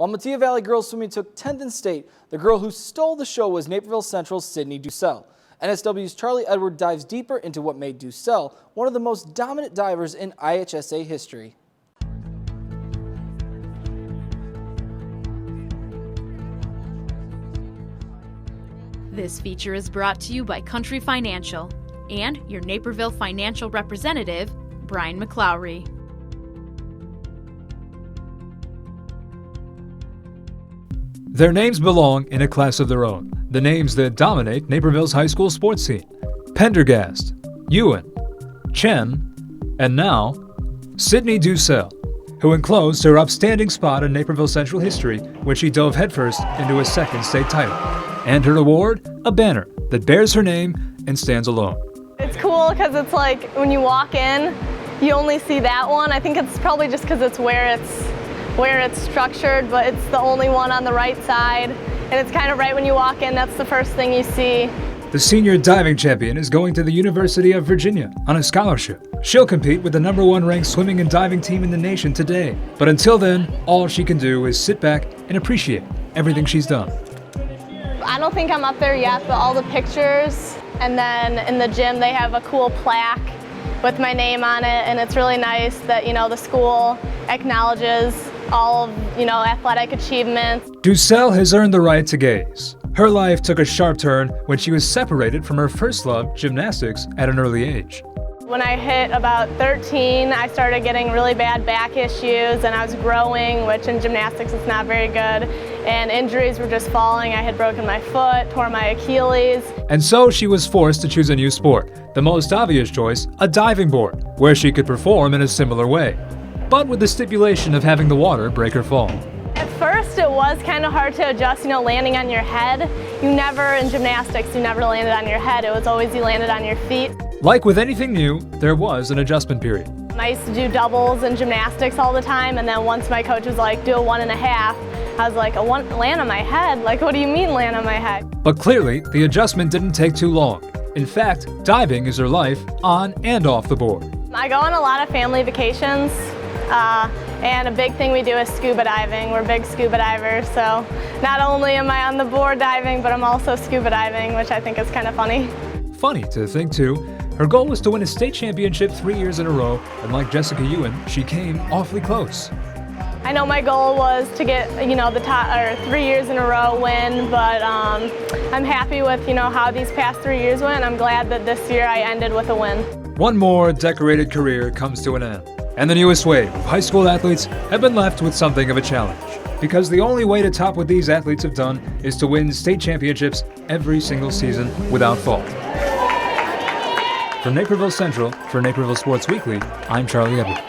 While Mattia Valley girls swimming took 10th in state, the girl who stole the show was Naperville Central's Sydney Dusel. NSW's Charlie Edward dives deeper into what made Dusel one of the most dominant divers in IHSA history. This feature is brought to you by Country Financial and your Naperville financial representative, Brian McClowry. Their names belong in a class of their own, the names that dominate Naperville's high school sports scene. Pendergast, Ewan, Chen, and now, Sydney Dusel, who enclosed her upstanding spot in Naperville Central history when she dove headfirst into a second state title. And her award, a banner that bears her name and stands alone. It's cool because it's like when you walk in, you only see that one. I think it's probably just because it's where it's structured, but it's the only one on the right side. And it's kind of right when you walk in, that's the first thing you see. The senior diving champion is going to the University of Virginia on a scholarship. She'll compete with the #1 ranked swimming and diving team in the nation today. But until then, all she can do is sit back and appreciate everything she's done. I don't think I'm up there yet, but all the pictures, and then in the gym they have a cool plaque with my name on it, and it's really nice that, the school acknowledges all of, athletic achievements. Dusel has earned the right to gaze. Her life took a sharp turn when she was separated from her first love, gymnastics, at an early age. When I hit about 13, I started getting really bad back issues, and I was growing, which in gymnastics is not very good, and injuries were just falling. I had broken my foot, tore my Achilles. And so she was forced to choose a new sport, the most obvious choice, a diving board, where she could perform in a similar way, but with the stipulation of having the water break her fall. At first it was kind of hard to adjust, landing on your head. In gymnastics, you never landed on your head. It was always you landed on your feet. Like with anything new, there was an adjustment period. I used to do doubles in gymnastics all the time, and then once my coach was like, do a 1.5, I was like, land on my head? Like, what do you mean land on my head? But clearly, the adjustment didn't take too long. In fact, diving is her life on and off the board. I go on a lot of family vacations, and a big thing we do is scuba diving. We're big scuba divers, so not only am I on the board diving, but I'm also scuba diving, which I think is kind of funny. Funny to think too. Her goal was to win a state championship 3 years in a row, and like Jessica Ewan, she came awfully close. I know my goal was to get, the top 3 years in a row win, but I'm happy with, how these past 3 years went. I'm glad that this year I ended with a win. One more decorated career comes to an end, and the newest wave of high school athletes have been left with something of a challenge, because the only way to top what these athletes have done is to win state championships every single season without fault. From Naperville Central, for Naperville Sports Weekly, I'm Charlie Edward.